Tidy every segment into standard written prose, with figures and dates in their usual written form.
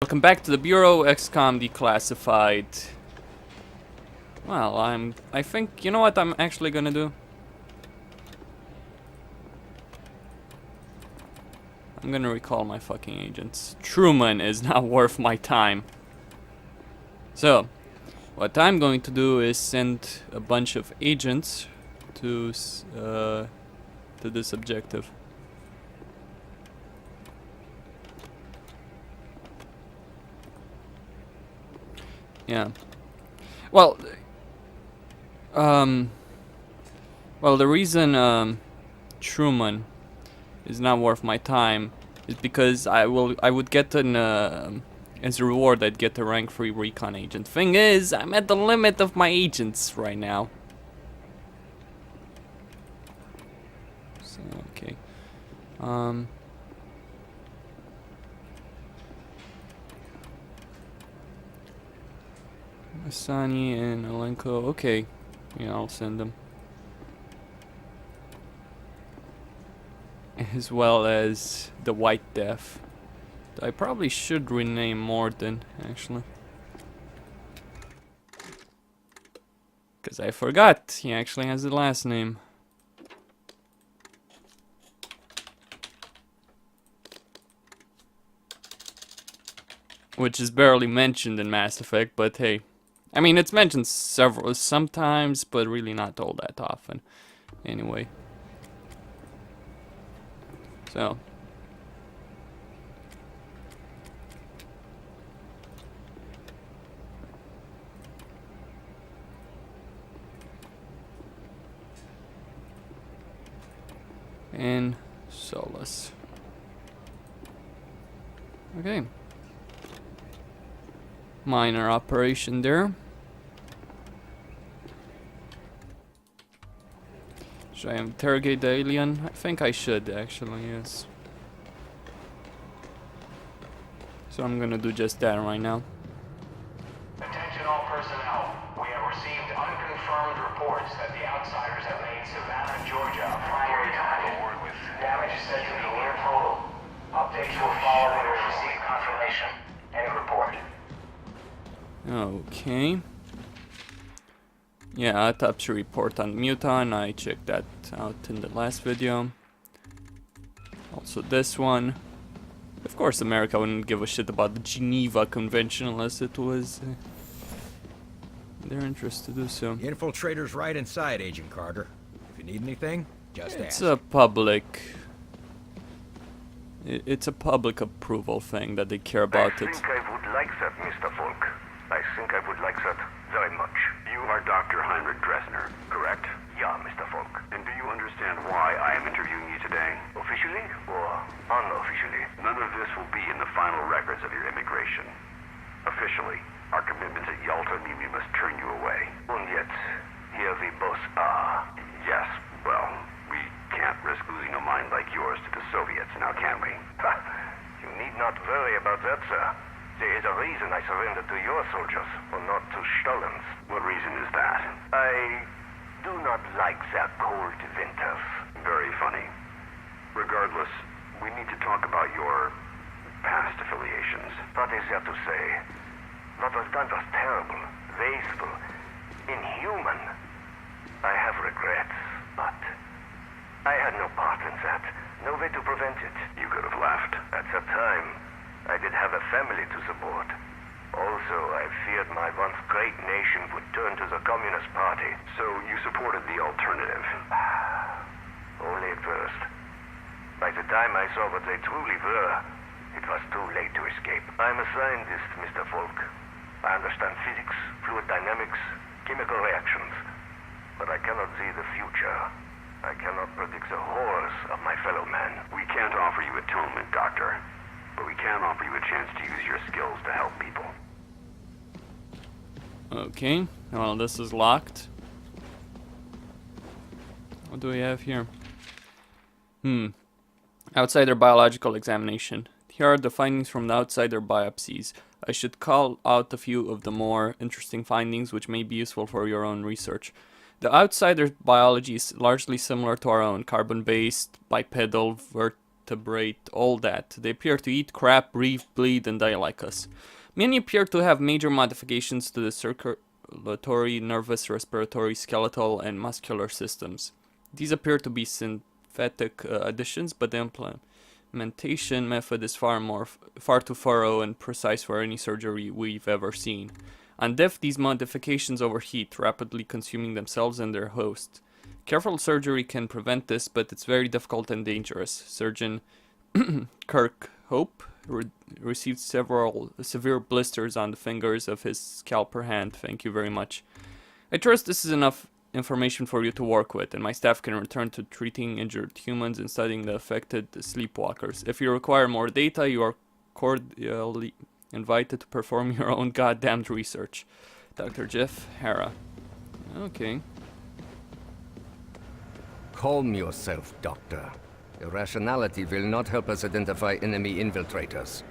Welcome back to the Bureau, XCOM Declassified. Well, I think, you know what I'm actually gonna do? I'm gonna recall my fucking agents. Truman is not worth my time. So, what I'm going to do is send a bunch of agents to this objective. Yeah. Well, the reason Truman is not worth my time is because I would get an as a reward I'd get a rank 3 recon agent. Thing is, I'm at the limit of my agents right now. So okay. Asani and Alenko. Okay. Yeah, I'll send them. As well as the White Death. I probably should rename Morden, actually. Because I forgot he actually has the last name. Which is barely mentioned in Mass Effect, but hey. I mean, it's mentioned sometimes, but really not all that often. Anyway. So. And Solus. Okay. Minor operation there. Should I interrogate the alien? I think I should, actually, yes. So I'm gonna do just that right now. Attention all personnel. We have received unconfirmed reports that the outsiders have made Savannah, Georgia a primary target. Damage is said to be near total. Updates will follow when we receive confirmation. End report. Okay. Yeah, autopsy report on Muton. I checked that out in the last video. Also this one. Of course, America wouldn't give a shit about the Geneva Convention unless it was in their interest to do so. The infiltrator's right inside, Agent Carter. If you need anything, just It's ask. a public... It's a public approval thing that they care about it. I think I would like that, Mr. Folk. I think I would like that very much. You are Dr. Heinrich Dressner, correct? Yeah, Mr. Folk. And do you understand why I am interviewing you today? Officially or unofficially? None of this will be in the final records of your immigration. Officially, our commitments at Yalta mean we must turn you away. And yet, here we both are. Yes, well, we can't risk losing a mind like yours to the Soviets, now can we? Ha! You need not worry about that, sir. There is a reason I surrendered to your soldiers, or not to Stalin's. What reason is that? I do not like their cold winters. Very funny. Regardless, we need to talk about your past affiliations. What is there to say? What was done was terrible, wasteful, inhuman. I have regrets, but I had no part in that. No way to prevent it. You could have left. At the time, I did have a family to support. Also, I feared my once great nation would turn to the Communist Party. So you supported the alternative? Only at first. By the time I saw what they truly were, it was too late to escape. I'm a scientist, Mr. Folk. I understand physics, fluid dynamics, chemical reactions. But I cannot see the future. I cannot predict the horrors of my fellow man. We can't offer you atonement, Doctor. But we can offer you a chance to use your skills to help people. Okay, well, this is locked. What do we have here? Outsider biological examination. Here are the findings from the outsider biopsies. I should call out a few of the more interesting findings which may be useful for your own research. The outsider's biology is largely similar to our own, carbon-based, bipedal, vertebrate, all that. They appear to eat, crap, breathe, bleed, and die like us. Many appear to have major modifications to the circulatory, nervous, respiratory, skeletal, and muscular systems. These appear to be synthetic additions, but the implementation method is far too thorough and precise for any surgery we've ever seen. On death, these modifications overheat, rapidly consuming themselves and their host. Careful surgery can prevent this, but it's very difficult and dangerous. Surgeon Kirk Hope received several severe blisters on the fingers of his scalper hand. Thank you very much. I trust this is enough information for you to work with, and my staff can return to treating injured humans and studying the affected sleepwalkers. If you require more data, you are cordially invited to perform your own goddamned research. Dr. Jeff Hara. Okay. Calm yourself, Doctor. Irrationality will not help us identify enemy infiltrators.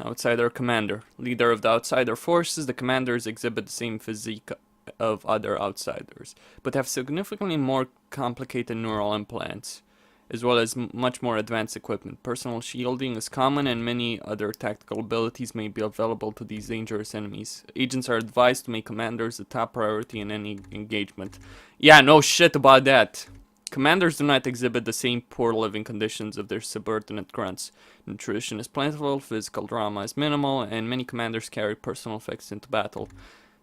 Outsider Commander. Leader of the Outsider forces, the commanders exhibit the same physique of other outsiders, but have significantly more complicated neural implants, as well as much more advanced equipment. Personal shielding is common, and many other tactical abilities may be available to these dangerous enemies. Agents are advised to make commanders the top priority in any engagement. Yeah, no shit about that. Commanders do not exhibit the same poor living conditions of their subordinate grunts. Nutrition is plentiful, physical drama is minimal, and many commanders carry personal effects into battle.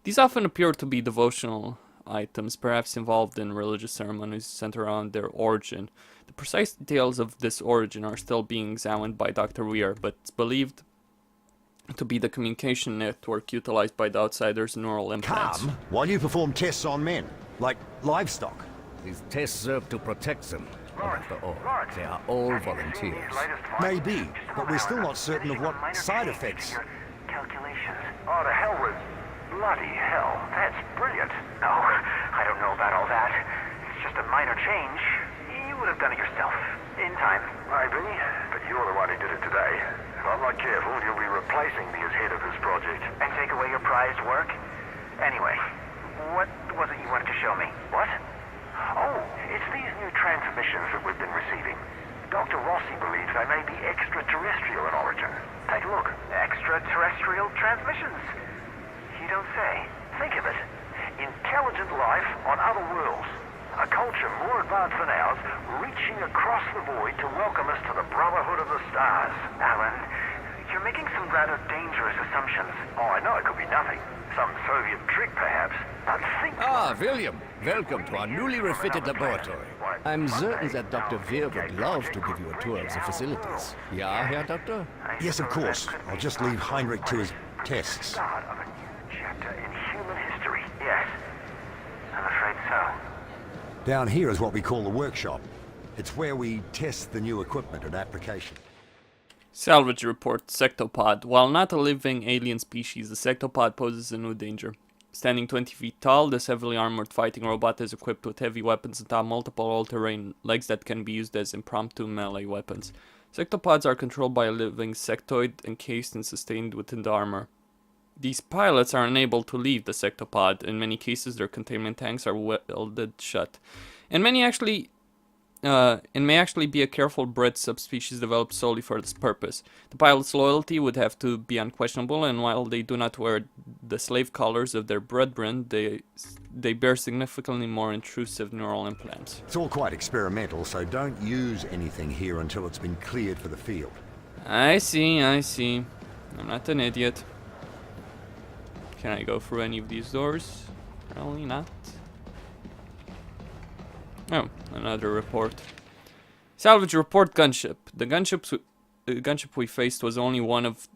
These often appear to be devotional items, perhaps involved in religious ceremonies centered around their origin. The precise details of this origin are still being examined by Dr. Weir, but it's believed to be the communication network utilized by the Outsiders' neural implants. Calm while you perform tests on men, like livestock. These tests serve to protect them. And after all, they are all volunteers. Maybe, but we're still not certain of what side effects. Calculations. Oh, the hell with bloody hell. That's brilliant. No, I don't know about all that. It's just a minor change. You would have done it yourself. In time. Maybe, but you're the one who did it today. If I'm not careful, you'll be replacing me as head of this project. And take away your prized work? Anyway, what was it you wanted to show me? What? Oh, it's these new transmissions that we've been receiving. Dr. Rossi believes they may be extraterrestrial in origin. Take a look. Extraterrestrial transmissions? You don't say. Think of it. Intelligent life on other worlds. A culture more advanced than ours, reaching across the void to welcome us to the Brotherhood of the Stars. Alan, you're making some rather dangerous assumptions. Oh, I know it could be nothing. Some Soviet trick, perhaps. But think... Ah, William. Welcome to our newly refitted laboratory. I'm certain that Dr. Weir would love to give you a tour of the facilities. Yeah, Herr Doctor? Yes, of course. I'll just leave Heinrich to his tests. Start of a new chapter in human history. Yes, I'm afraid so. Down here is what we call the workshop. It's where we test the new equipment and application. Salvage report, Sectopod. While not a living alien species, the Sectopod poses a new danger. Standing 20 feet tall, this heavily armored fighting robot is equipped with heavy weapons and multiple all-terrain legs that can be used as impromptu melee weapons. Sectopods are controlled by a living sectoid encased and sustained within the armor. These pilots are unable to leave the Sectopod. In many cases, their containment tanks are welded shut. And it may actually be a careful bred subspecies developed solely for this purpose. The pilot's loyalty would have to be unquestionable, and while they do not wear the slave collars of their brethren, they bear significantly more intrusive neural implants. It's all quite experimental, so don't use anything here until it's been cleared for the field. I see. I'm not an idiot. Can I go through any of these doors? Probably not. Oh, another report. Salvage report gunship. The gunship we faced was only one of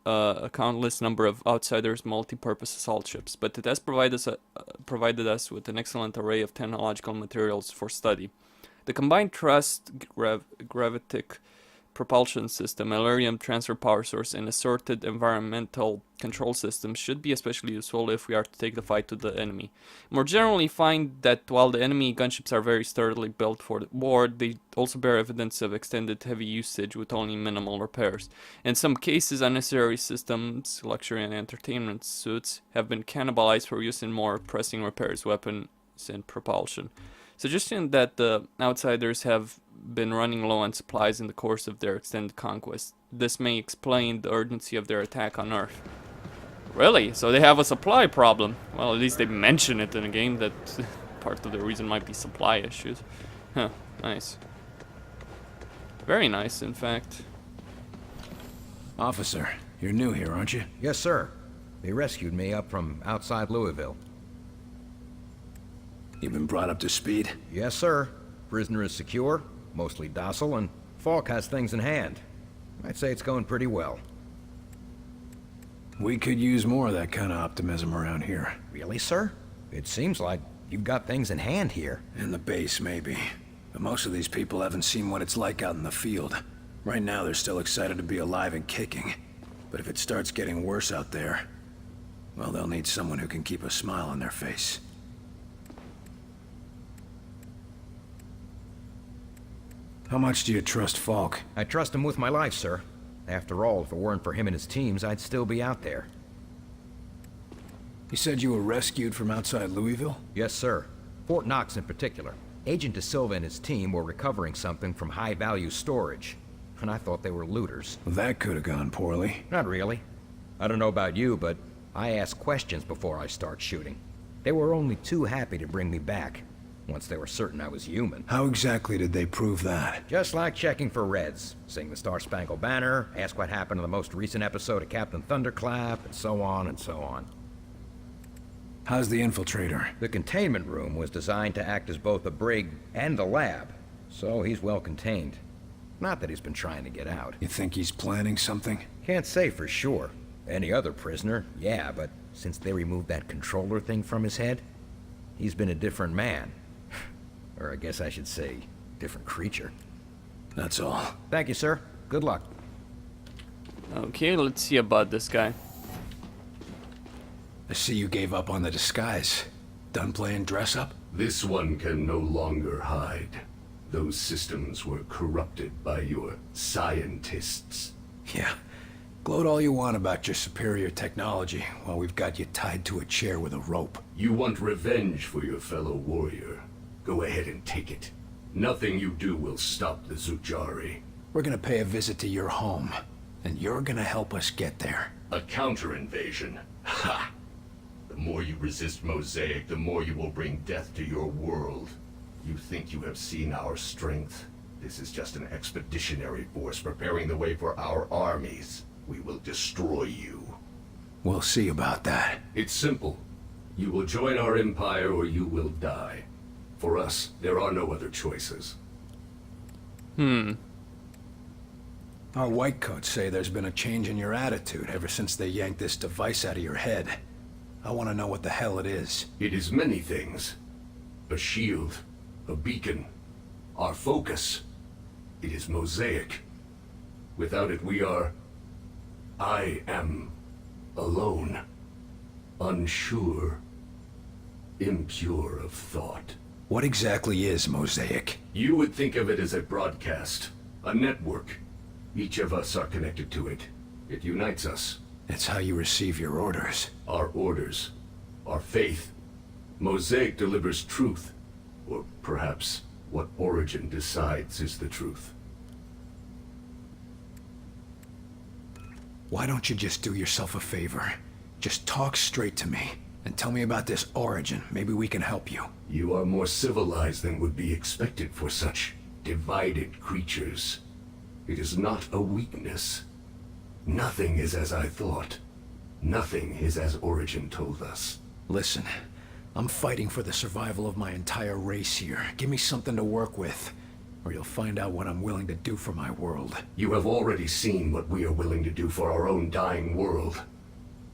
a countless number of Outsiders' multi-purpose assault ships, but it has provided us with an excellent array of technological materials for study. The combined thrust gravitic propulsion system, Elerium transfer power source, and assorted environmental control systems should be especially useful if we are to take the fight to the enemy. More generally, find that while the enemy gunships are very sturdily built for the war, they also bear evidence of extended heavy usage with only minimal repairs. In some cases, unnecessary systems, luxury and entertainment suits, have been cannibalized for use in more pressing repairs, weapons, and propulsion. suggesting that the outsiders have been running low on supplies in the course of their extended conquest. This may explain the urgency of their attack on Earth. Really? So they have a supply problem? Well, at least they mention it in the game that part of the reason might be supply issues. Huh, nice. Very nice, in fact. Officer, you're new here, aren't you? Yes, sir. They rescued me up from outside Louisville. You've been brought up to speed? Yes, sir. Prisoner is secure, mostly docile, and Falk has things in hand. I'd say it's going pretty well. We could use more of that kind of optimism around here. Really, sir? It seems like you've got things in hand here. In the base, maybe. But most of these people haven't seen what it's like out in the field. Right now, they're still excited to be alive and kicking. But if it starts getting worse out there, well, they'll need someone who can keep a smile on their face. How much do you trust Falk? I trust him with my life, sir. After all, if it weren't for him and his teams, I'd still be out there. You said you were rescued from outside Louisville? Yes, sir. Fort Knox in particular. Agent De Silva and his team were recovering something from high-value storage, and I thought they were looters. Well, that could have gone poorly. Not really. I don't know about you, but I ask questions before I start shooting. They were only too happy to bring me back, once they were certain I was human. How exactly did they prove that? Just like checking for Reds. Sing the Star-Spangled Banner, ask what happened in the most recent episode of Captain Thunderclap, and so on and so on. How's the infiltrator? The containment room was designed to act as both a brig and a lab, so he's well contained. Not that he's been trying to get out. You think he's planning something? Can't say for sure. Any other prisoner, yeah, but since they removed that controller thing from his head, he's been a different man. Or I guess I should say, different creature. That's all. Thank you, sir. Good luck. Okay, let's see about this guy. I see you gave up on the disguise. Done playing dress-up? This one can no longer hide. Those systems were corrupted by your scientists. Yeah. Gloat all you want about your superior technology while we've got you tied to a chair with a rope. You want revenge for your fellow warrior. Go ahead and take it. Nothing you do will stop the Zujari. We're gonna pay a visit to your home, and you're gonna help us get there. A counter-invasion. Ha! The more you resist Mosaic, the more you will bring death to your world. You think you have seen our strength? This is just an expeditionary force preparing the way for our armies. We will destroy you. We'll see about that. It's simple. You will join our empire or you will die. For us, there are no other choices. Our whitecoats say there's been a change in your attitude ever since they yanked this device out of your head. I want to know what the hell it is. It is many things. A shield, a beacon, our focus. It is Mosaic. Without it, I am alone, unsure, impure of thought. What exactly is Mosaic? You would think of it as a broadcast, a network. Each of us are connected to it. It unites us. It's how you receive your orders. Our orders, our faith. Mosaic delivers truth, or perhaps what Origin decides is the truth. Why don't you just do yourself a favor? Just talk straight to me, and tell me about this Origin. Maybe we can help you. You are more civilized than would be expected for such divided creatures. It is not a weakness. Nothing is as I thought. Nothing is as Origin told us. Listen, I'm fighting for the survival of my entire race here. Give me something to work with, or you'll find out what I'm willing to do for my world. You have already seen what we are willing to do for our own dying world.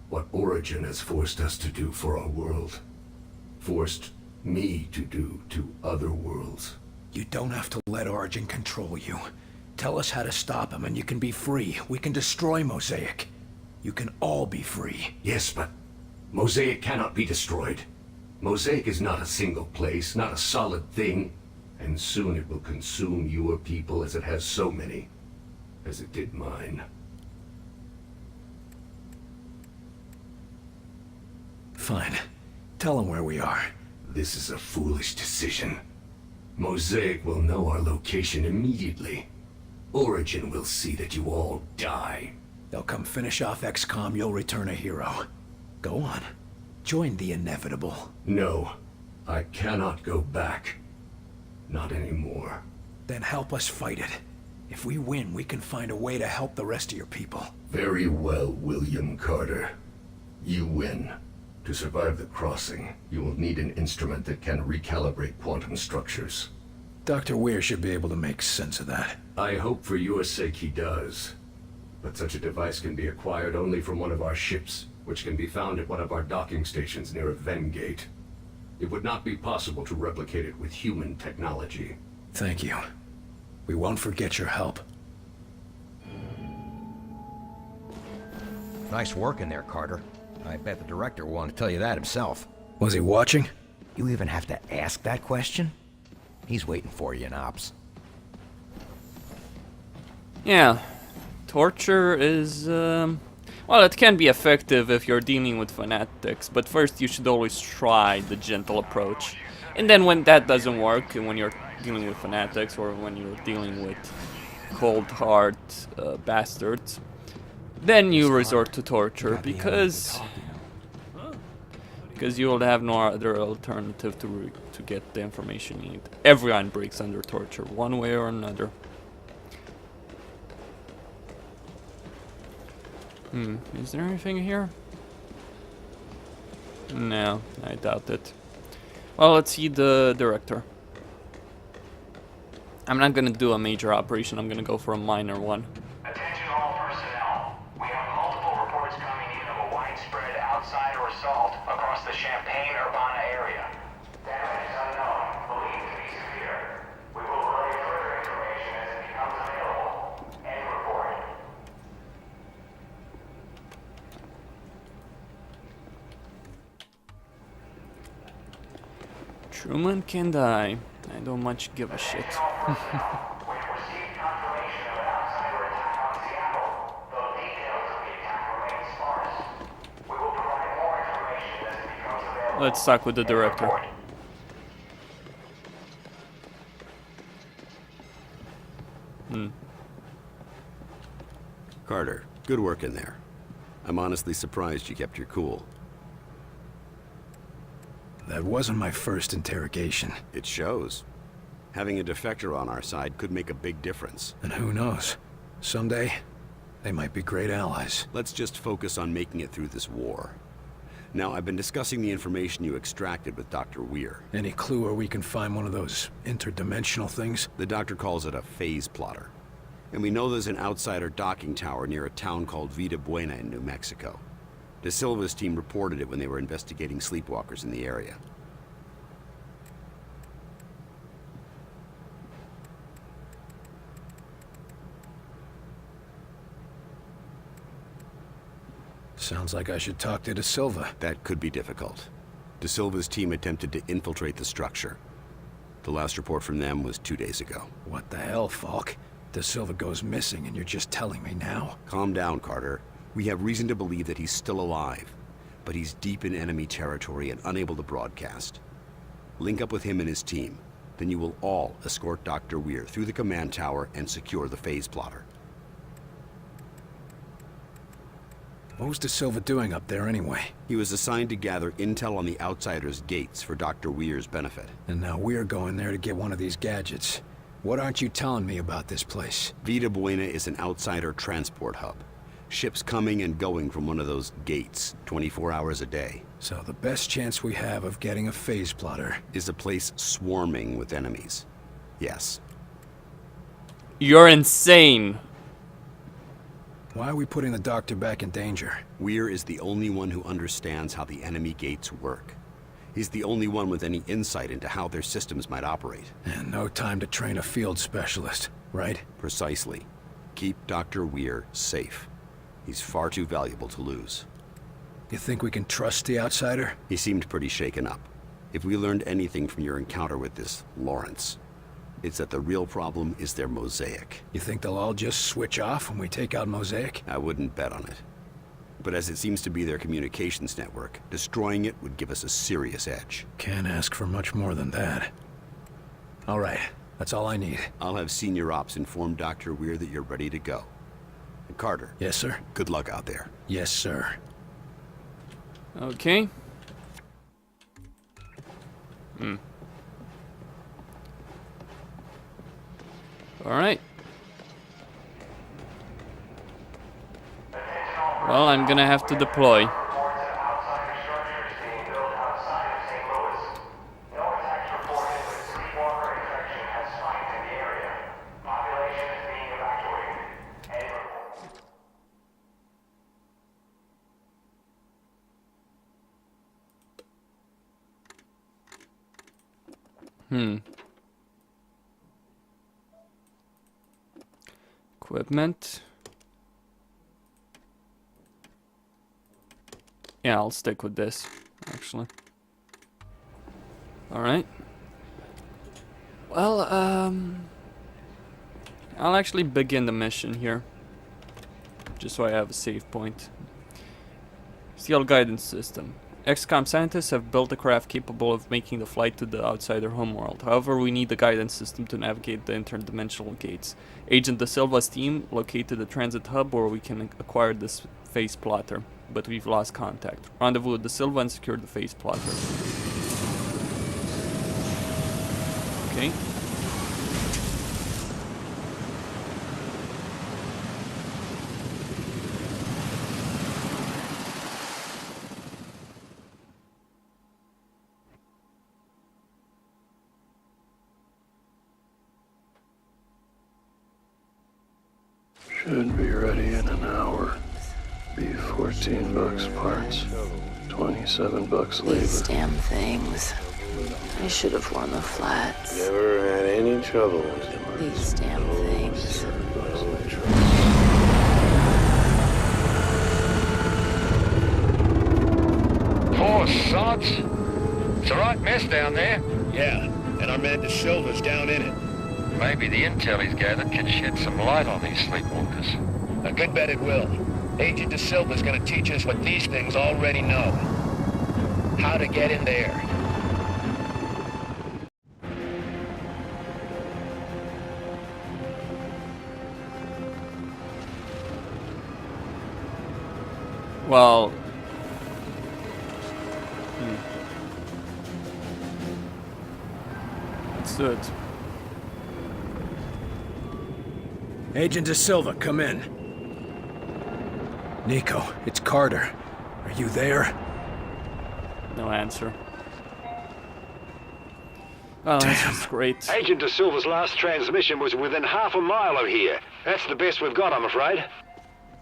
What Origin has forced us to do for our world. Forced me to do to other worlds. You don't have to let Origin control you. Tell us how to stop him and you can be free. We can destroy Mosaic. You can all be free. Yes, but Mosaic cannot be destroyed. Mosaic is not a single place, not a solid thing. And soon it will consume your people as it has so many. As it did mine. Fine. Tell him where we are. This is a foolish decision. Mosaic will know our location immediately. Origin will see that you all die. They'll come finish off XCOM, you'll return a hero. Go on. Join the inevitable. No, I cannot go back. Not anymore. Then help us fight it. If we win, we can find a way to help the rest of your people. Very well, William Carter. You win. To survive the crossing, you will need an instrument that can recalibrate quantum structures. Dr. Weir should be able to make sense of that. I hope for your sake he does. But such a device can be acquired only from one of our ships, which can be found at one of our docking stations near a Vengate. It would not be possible to replicate it with human technology. Thank you. We won't forget your help. Nice work in there, Carter. I bet the director will want to tell you that himself. Was he watching? You even have to ask that question? He's waiting for you in Ops. Yeah. Torture is, well, it can be effective if you're dealing with fanatics, but first you should always try the gentle approach. And then when that doesn't work, and when you're dealing with fanatics, or when you're dealing with cold hard bastards, then you resort to torture, because you will have no other alternative to get the information you need. Everyone breaks under torture, one way or another. Is there anything here? No, I doubt it. Well, let's see the director. I'm not gonna do a major operation, I'm gonna go for a minor one. Attention all personnel. We have multiple reports coming in of a widespread outsider assault across the Champaign-Urbana area. Damage is unknown, believed to be severe. We will relay further information as it becomes available. End report. Truman can die. I don't much give a shit. We've received confirmation of an outsider attack on Seattle, though details of the attack remain sparse. We will provide more information as it becomes available. Let's talk with the director. Carter, good work in there. I'm honestly surprised you kept your cool. That wasn't my first interrogation. It shows. Having a defector on our side could make a big difference. And who knows? Someday, they might be great allies. Let's just focus on making it through this war. Now, I've been discussing the information you extracted with Dr. Weir. Any clue where we can find one of those interdimensional things? The doctor calls it a phase plotter. And we know there's an outsider docking tower near a town called Vida Buena in New Mexico. De Silva's team reported it when they were investigating sleepwalkers in the area. Sounds like I should talk to De Silva. That could be difficult. De Silva's team attempted to infiltrate the structure. The last report from them was 2 days ago. What the hell, Falk? De Silva goes missing and you're just telling me now? Calm down, Carter. We have reason to believe that he's still alive, but he's deep in enemy territory and unable to broadcast. Link up with him and his team. Then you will all escort Dr. Weir through the command tower and secure the phase plotter. What was De Silva doing up there anyway? He was assigned to gather intel on the Outsiders' gates for Dr. Weir's benefit. And now we're going there to get one of these gadgets. What aren't you telling me about this place? Vida Buena is an outsider transport hub. Ships coming and going from one of those gates, 24 hours a day. So the best chance we have of getting a phase plotter is a place swarming with enemies. Yes. You're insane. Why are we putting the doctor back in danger? Weir is the only one who understands how the enemy gates work. He's the only one with any insight into how their systems might operate. And no time to train a field specialist, right? Precisely. Keep Dr. Weir safe. He's far too valuable to lose. You think we can trust the outsider? He seemed pretty shaken up. If we learned anything from your encounter with this Lawrence, it's that the real problem is their Mosaic. You think they'll all just switch off when we take out Mosaic? I wouldn't bet on it. But as it seems to be their communications network, destroying it would give us a serious edge. Can't ask for much more than that. All right. That's all I need. I'll have Senior Ops inform Dr. Weir that you're ready to go. And Carter. Yes, sir. Good luck out there. Yes, sir. Okay. Alright. Well, I'm gonna have to deploy. Reports of outsider structures being built outside of St. Louis. No attacks reported, but sleepwalker infection has spiked in the area. Population is being evacuated. End report. Equipment. Yeah, I'll stick with this, actually. Alright. Well, I'll actually begin the mission here. Just so I have a save point. Steel guidance system. XCOM scientists have built a craft capable of making the flight to the outsider homeworld. However, we need the guidance system to navigate the interdimensional gates. Agent Da Silva's team located the transit hub where we can acquire this phase plotter, but we've lost contact. Rendezvous with Da Silva and secure the phase plotter. Okay. Should be ready in an hour. Be 14 bucks parts, 27 bucks labor. These damn things. I should have won the flats. Never had any trouble with them. These damn things. Poor sods. It's a right mess down there. Yeah, and our man Da Silva's down in it. Maybe the intel he's gathered can shed some light on these sleepwalkers. A good bet it will. Agent Da Silva's gonna teach us what these things already know. How to get in there. Well... Let's do it. Agent Da Silva, come in. Nico, it's Carter. Are you there? No answer. Oh, that's great. Agent Da Silva's last transmission was within half a mile of here. That's the best we've got, I'm afraid.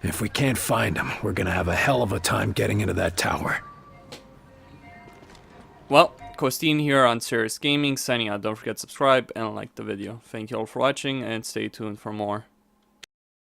If we can't find him, we're gonna have a hell of a time getting into that tower. Well, Costin here on Serious Gaming, signing out. Don't forget to subscribe and like the video. Thank you all for watching and stay tuned for more.